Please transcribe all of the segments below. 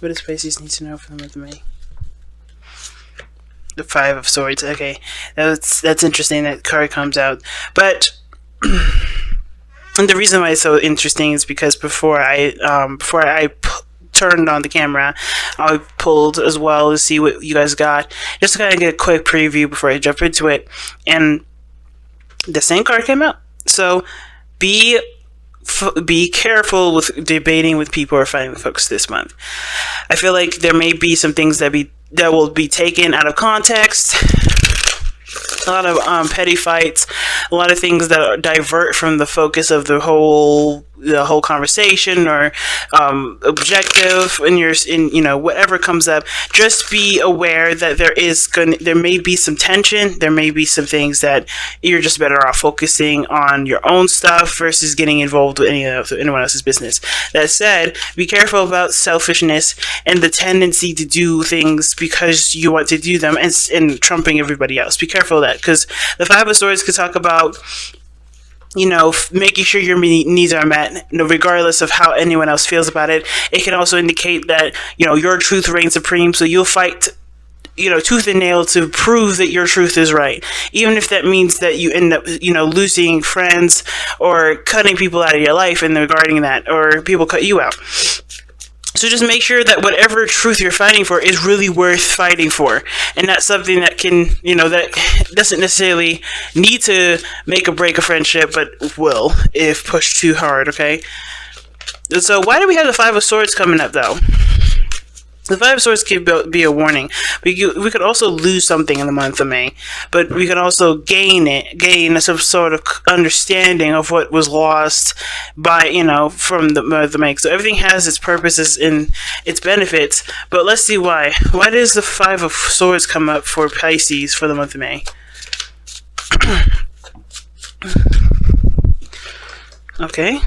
What does Pisces need to know for the month of May? The Five of Swords. Okay, that's interesting. That card comes out, but and the reason why it's so interesting is because before I turned on the camera, I pulled as well to see what you guys got, just to kind of get a quick preview before I jump into it, and the same card came out. So be careful with debating with people or fighting with folks this month. I feel like there may be some things that will be taken out of context. A lot of petty fights, a lot of things that divert from the focus of the whole conversation or objective in whatever comes up. Just be aware that there may be some tension, there may be some things that you're just better off focusing on your own stuff versus getting involved with anyone else's business. That said, be careful about selfishness and the tendency to do things because you want to do them and trumping everybody else. Be careful of that, because the Five of Swords could talk about making sure your needs are met, regardless of how anyone else feels about it. It can also indicate that, your truth reigns supreme, so you'll fight, tooth and nail to prove that your truth is right. Even if that means that you end up, losing friends or cutting people out of your life in regarding that, or people cut you out. So just make sure that whatever truth you're fighting for is really worth fighting for. And that's something that can, that doesn't necessarily need to make or break a friendship, but will if pushed too hard, okay? So why do we have the Five of Swords coming up, though? The Five of Swords could be a warning. We could also lose something in the month of May, but we could also gain some sort of understanding of what was lost by, from the month of May. So everything has its purposes and its benefits, but let's see why. Why does the Five of Swords come up for Pisces for the month of May? Okay.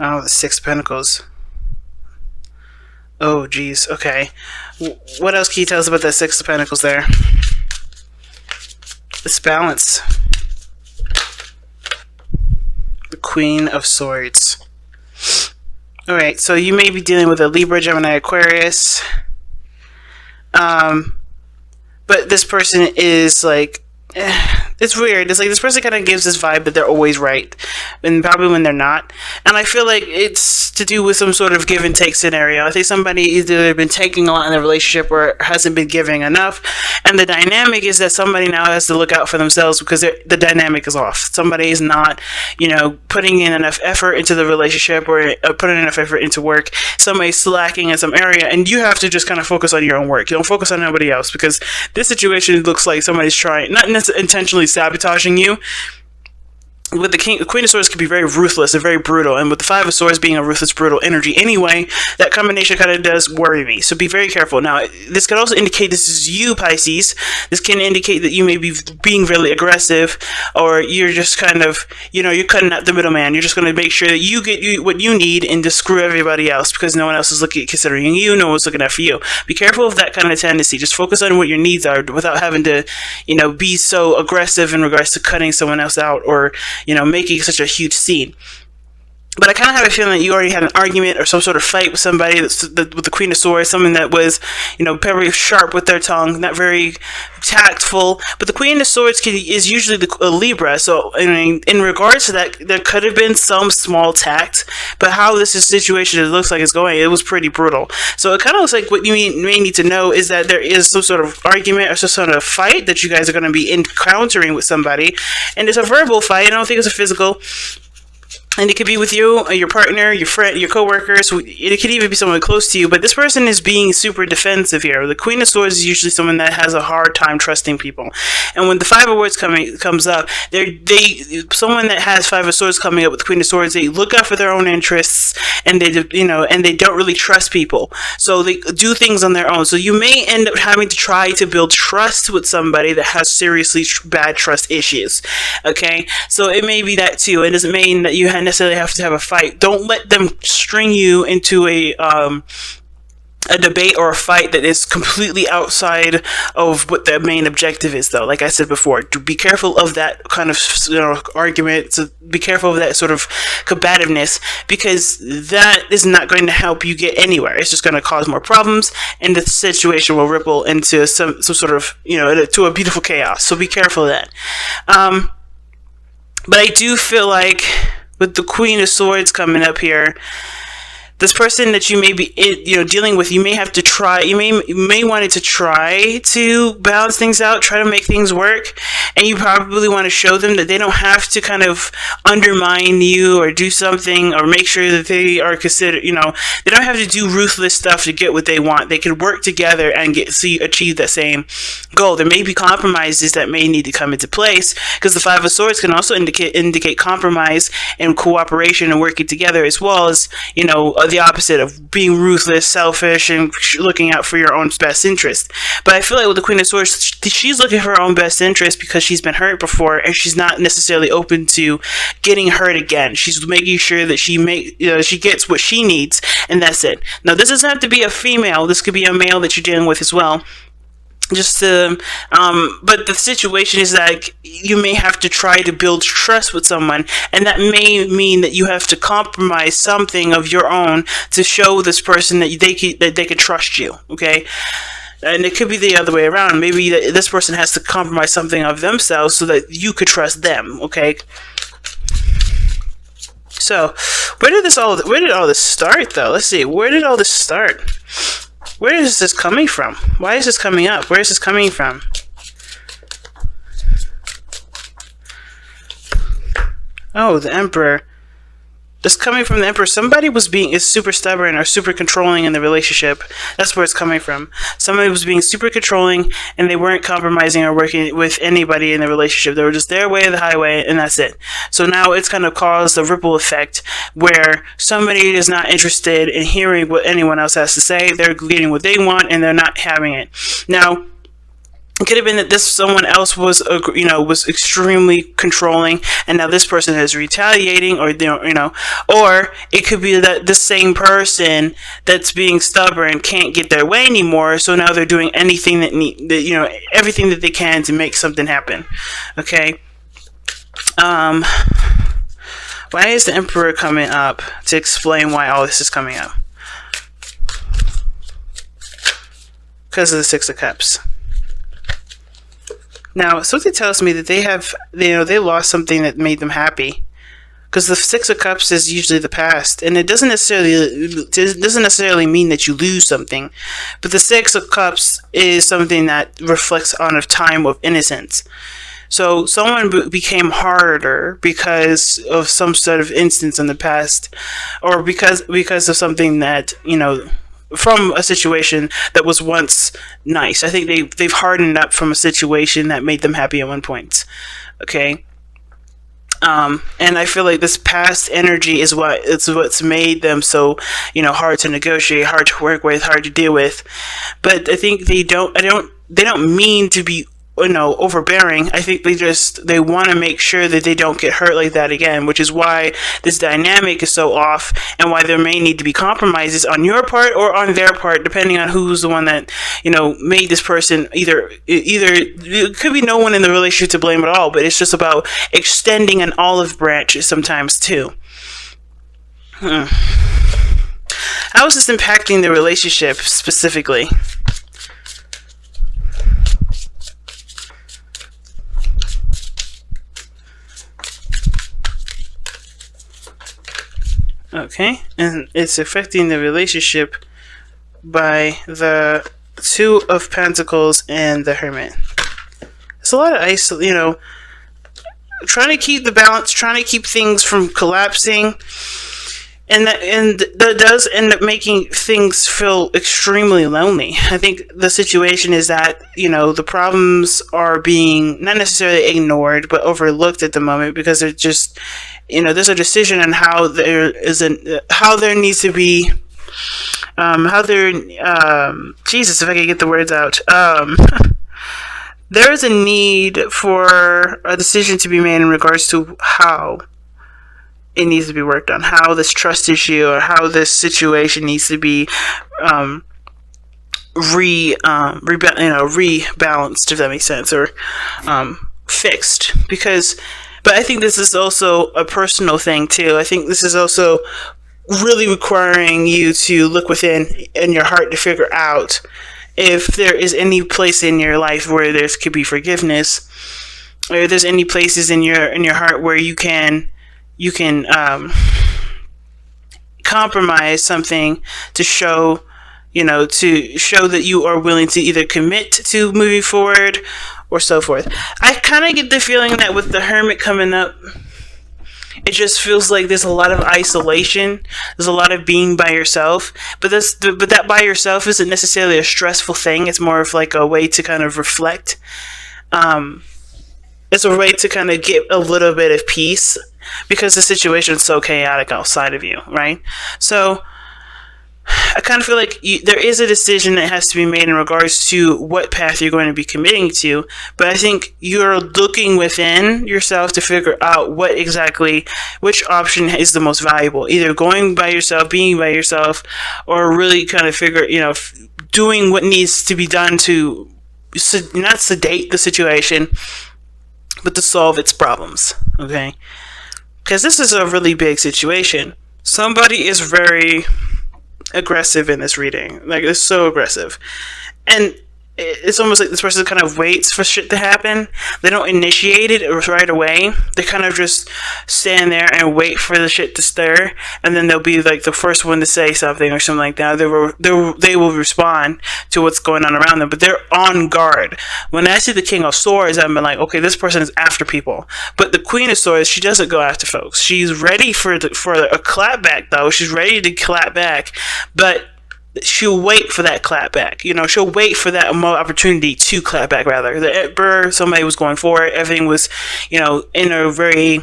Oh, the Six of Pentacles. Oh, geez. Okay. What else can you tell us about that Six of Pentacles there? This balance. The Queen of Swords. Alright, so you may be dealing with a Libra, Gemini, Aquarius. But this person is like... it's weird. It's like this person kind of gives this vibe that they're always right, and probably when they're not. And I feel like it's to do with some sort of give and take scenario. I think somebody either been taking a lot in the relationship or hasn't been giving enough, and the dynamic is that somebody now has to look out for themselves because the dynamic is off. Somebody is not, putting in enough effort into the relationship or putting enough effort into work. Somebody's slacking in some area, and you have to just kind of focus on your own work. You don't focus on nobody else, because this situation looks like somebody's trying, not intentionally sabotaging you. With the Queen of Swords can be very ruthless and very brutal, and with the Five of Swords being a ruthless, brutal energy anyway, that combination kind of does worry me. So be very careful. Now, this could also indicate this is you, Pisces. This can indicate that you may be being really aggressive, or you're just kind of, you're cutting out the middleman. You're just going to make sure that you get what you need and just screw everybody else because no one else is considering you. No one's looking out for you. Be careful of that kind of tendency. Just focus on what your needs are without having to, be so aggressive in regards to cutting someone else out or making such a huge scene. But I kind of have a feeling that you already had an argument or some sort of fight with somebody with the Queen of Swords, someone that was, very sharp with their tongue, not very tactful. But the Queen of Swords is usually a Libra, so in regards to that, there could have been some small tact. But how this situation looks like it's going, it was pretty brutal. So it kind of looks like what you may need to know is that there is some sort of argument or some sort of fight that you guys are going to be encountering with somebody, and it's a verbal fight. I don't think it's a physical. And it could be with you, your partner, your friend, your coworkers. It could even be someone close to you. But this person is being super defensive here. The Queen of Swords is usually someone that has a hard time trusting people. And when the Five of Swords comes up, someone that has Five of Swords coming up with the Queen of Swords, they look out for their own interests, and they don't really trust people. So they do things on their own. So you may end up having to try to build trust with somebody that has seriously bad trust issues. Okay, so it may be that too. It doesn't mean that you necessarily have to have a fight. Don't let them string you into a a debate or a fight that is completely outside of what the main objective is, though. Like I said before, to be careful of that kind of argument. So be careful of that sort of combativeness, because that is not going to help you get anywhere. It's just going to cause more problems, and the situation will ripple into some sort of to a beautiful chaos. So be careful of that. But I do feel like with the Queen of Swords coming up here, this person that you may be dealing with, you may have to try, you may want to try to balance things out, try to make things work, and you probably want to show them that they don't have to kind of undermine you or do something, or make sure that they are considered, they don't have to do ruthless stuff to get what they want. They can work together and achieve that same goal. There may be compromises that may need to come into place, because the Five of Swords can also indicate compromise and cooperation and working together, as well as the opposite of being ruthless, selfish, and looking out for your own best interest. But I feel like with the Queen of Swords, she's looking for her own best interest because she's been hurt before, and she's not necessarily open to getting hurt again. She's making sure that she gets what she needs, and that's it. Now, this doesn't have to be a female. This could be a male that you're dealing with as well. But the situation is that you may have to try to build trust with someone, and that may mean that you have to compromise something of your own to show this person that they can trust you. Okay. And it could be the other way around. Maybe this person has to compromise something of themselves so that you could trust them. Okay. So, where did all this start, though? Let's see. Where did all this start? Where is this coming from? Why is this coming up? Where is this coming from? Oh, the Emperor. This coming from the Emperor. Somebody is super stubborn or super controlling in the relationship. That's where it's coming from. Somebody was being super controlling, and they weren't compromising or working with anybody in the relationship. They were just their way or the highway, and that's it. So now it's kind of caused a ripple effect where somebody is not interested in hearing what anyone else has to say. They're getting what they want, and they're not having it. Now, it could have been that someone else was extremely controlling, and now this person is retaliating, or or it could be that the same person that's being stubborn can't get their way anymore, so now they're doing anything everything that they can to make something happen. Okay. Why is the Emperor coming up to explain why all this is coming up? Because of the Six of Cups. Now, something tells me that they lost something that made them happy, because the Six of Cups is usually the past, and it doesn't necessarily mean that you lose something, but the Six of Cups is something that reflects on a time of innocence. So someone became harder because of some sort of instance in the past, or because of something that from a situation that was once nice. I think they've hardened up from a situation that made them happy at one point. Okay. And I feel like this past energy is what's made them so, hard to negotiate, hard to work with, hard to deal with. But I think they don't mean to be overbearing. I think they want to make sure that they don't get hurt like that again, which is why this dynamic is so off, and why there may need to be compromises on your part or on their part, depending on who's the one that made this person. Either it could be no one in the relationship to blame at all, but it's just about extending an olive branch sometimes too. How is this impacting the relationship specifically? Okay, and it's affecting the relationship by the Two of Pentacles and the Hermit. It's a lot of trying to keep the balance, trying to keep things from collapsing, and that does end up making things feel extremely lonely. I think the situation is that the problems are being not necessarily ignored, but overlooked at the moment, because they're just there's a decision on how there needs to be Jesus, if I can get the words out. There is a need for a decision to be made in regards to how it needs to be worked on, how this trust issue or how this situation needs to be rebalanced, if that makes sense, or fixed. But I think this is also a personal thing too. I think this is also really requiring you to look within in your heart to figure out if there is any place in your life where there could be forgiveness, or if there's any places in your heart where you can compromise something to show that you are willing to either commit to moving forward or so forth. I kind of get the feeling that with the Hermit coming up, it just feels like there's a lot of isolation. There's a lot of being by yourself. But that by yourself isn't necessarily a stressful thing. It's more of like a way to kind of reflect. It's a way to kind of get a little bit of peace because the situation is so chaotic outside of you, right? So I kind of feel like there is a decision that has to be made in regards to what path you're going to be committing to, but I think you're looking within yourself to figure out which option is the most valuable, either going by yourself, being by yourself, or really kind of doing what needs to be done to not sedate the situation, but to solve its problems, okay? Because this is a really big situation. Somebody is very aggressive in this reading. Like, it's so aggressive. And it's almost like this person kind of waits for shit to happen. They don't initiate it right away. They kind of just stand there and wait for the shit to stir, and then they'll be like the first one to say something or something like that. They will respond to what's going on around them, but they're on guard. When I see the King of Swords, I'm like, okay, this person is after people. But the Queen of Swords, she doesn't go after folks. She's ready for a clap back, though. She's ready to clap back, but she'll wait for that clap back. She'll wait for that opportunity to clap back, rather. The Emperor, somebody was going for it. Everything was, in a very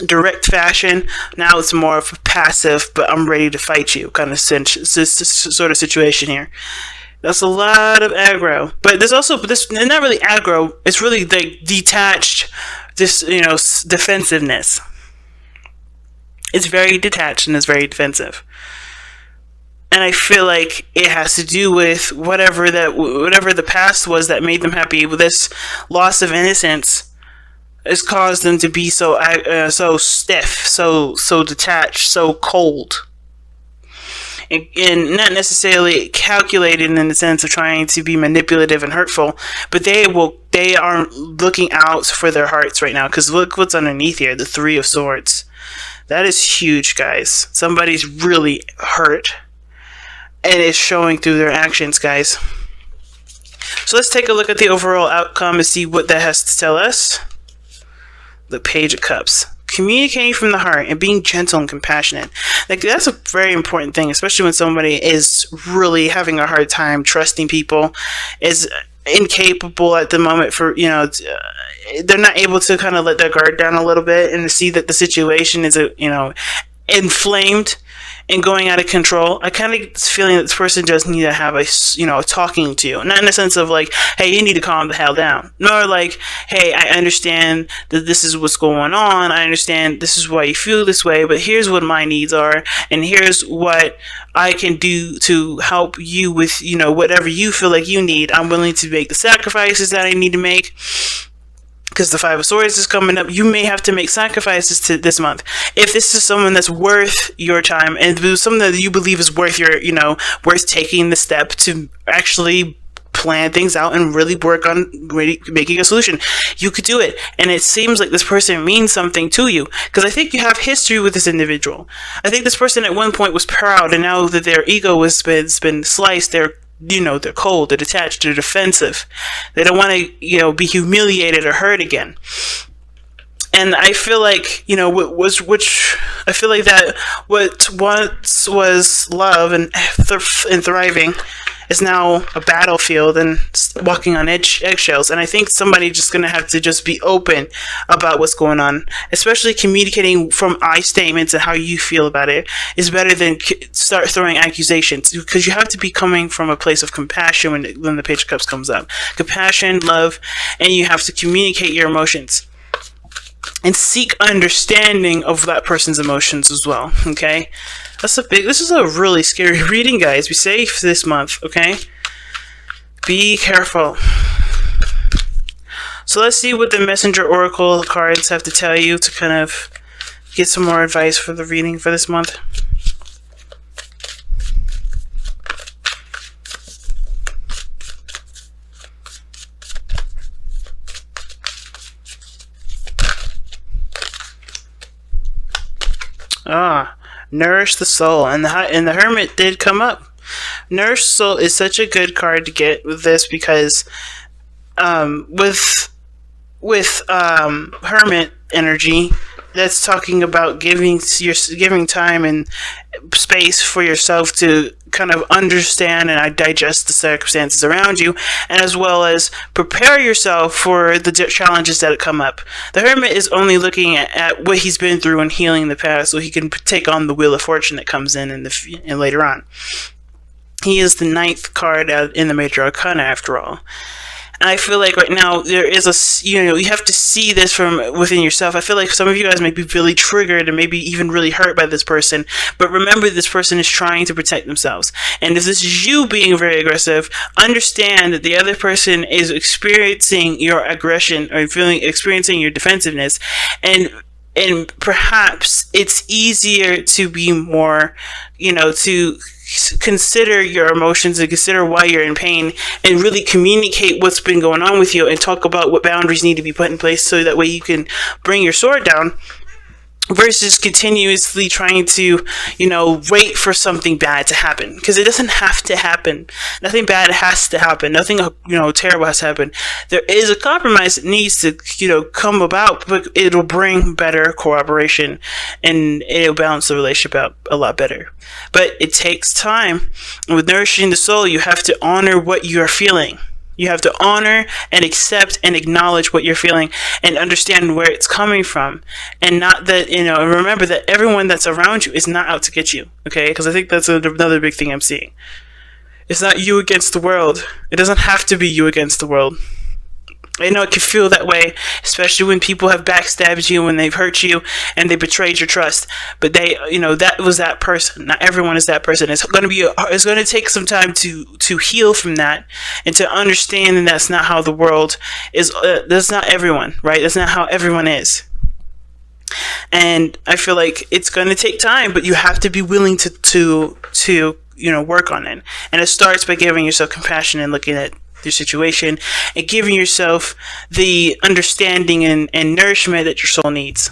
direct fashion. Now it's more of a passive, but I'm ready to fight you kind of sort of situation here. That's a lot of aggro. But there's also this, not really aggro, it's really like detached, defensiveness. It's very detached and it's very defensive. And I feel like it has to do with whatever the past was that made them happy. With this loss of innocence has caused them to be so stiff, so detached, so cold, and not necessarily calculated in the sense of trying to be manipulative and hurtful. But they aren't looking out for their hearts right now, because look what's underneath here: the Three of Swords. That is huge, guys. Somebody's really hurt. And it's showing through their actions, guys. So let's take a look at the overall outcome and see what that has to tell us. The Page of Cups. Communicating from the heart and being gentle and compassionate. Like, that's a very important thing, especially when somebody is really having a hard time trusting people, is incapable at the moment for, they're not able to kind of let their guard down a little bit and to see that the situation is, inflamed and going out of control. I kind of get this feeling that this person does need to have a talking to. Not in the sense of like, hey, you need to calm the hell down. Nor like, hey, I understand that this is what's going on. I understand this is why you feel this way, but here's what my needs are, and here's what I can do to help you with, whatever you feel like you need. I'm willing to make the sacrifices that I need to make. Because the Five of Swords is coming up, you may have to make sacrifices this month. If this is someone that's worth your time, and someone that you believe is worth worth taking the step to actually plan things out and really work on making a solution, you could do it. And it seems like this person means something to you, because I think you have history with this individual. I think this person at one point was proud, and now that their ego has been sliced, they're cold, they're detached, they're defensive. They don't want to, be humiliated or hurt again. And I feel like, I feel like that what once was love and thriving is now a battlefield and walking on eggshells. And I think somebody's just going to have to just be open about what's going on, especially communicating from I statements and how you feel about it is better than start throwing accusations, because you have to be coming from a place of compassion when the Page of Cups comes up. Compassion, love, and you have to communicate your emotions and seek understanding of that person's emotions as well, okay? This is a really scary reading, guys. Be safe this month, okay? Be careful. So let's see what the Messenger Oracle cards have to tell you to kind of get some more advice for the reading for this month. Nourish the soul, and the Hermit did come up. Nourish the soul is such a good card to get with this because, with Hermit energy, that's talking about giving time and space for yourself to kind of understand and digest the circumstances around you, and as well as prepare yourself for the challenges that come up. The Hermit is only looking at what he's been through and healing the past, so he can take on the Wheel of Fortune that comes in and later on. He is the 9th card in the Major Arcana, after all. And I feel like right now there is you have to see this from within yourself. I feel like some of you guys may be really triggered and maybe even really hurt by this person. But remember, this person is trying to protect themselves. And if this is you being very aggressive, understand that the other person is experiencing your aggression or experiencing your defensiveness. And perhaps it's easier to be more, to consider your emotions and consider why you're in pain and really communicate what's been going on with you and talk about what boundaries need to be put in place so that way you can bring your sword down, versus continuously trying to, wait for something bad to happen. Because it doesn't have to happen. Nothing bad has to happen. Nothing, terrible has to happen. There is a compromise that needs to, come about, but it'll bring better cooperation and it'll balance the relationship out a lot better. But it takes time. With nourishing the soul, you have to honor what you're feeling. You have to honor and accept and acknowledge what you're feeling and understand where it's coming from. And not that, remember that everyone that's around you is not out to get you, okay? Because I think that's another big thing I'm seeing. It's not you against the world. It doesn't have to be you against the world. I know it can feel that way, especially when people have backstabbed you, when they've hurt you, and they betrayed your trust. But they, that was that person. Not everyone is that person. It's going to take some time to heal from that and to understand that that's not how the world is. That's not everyone, right? That's not how everyone is. And I feel like it's going to take time, but you have to be willing to work on it. And it starts by giving yourself compassion and looking at your situation and giving yourself the understanding and nourishment that your soul needs.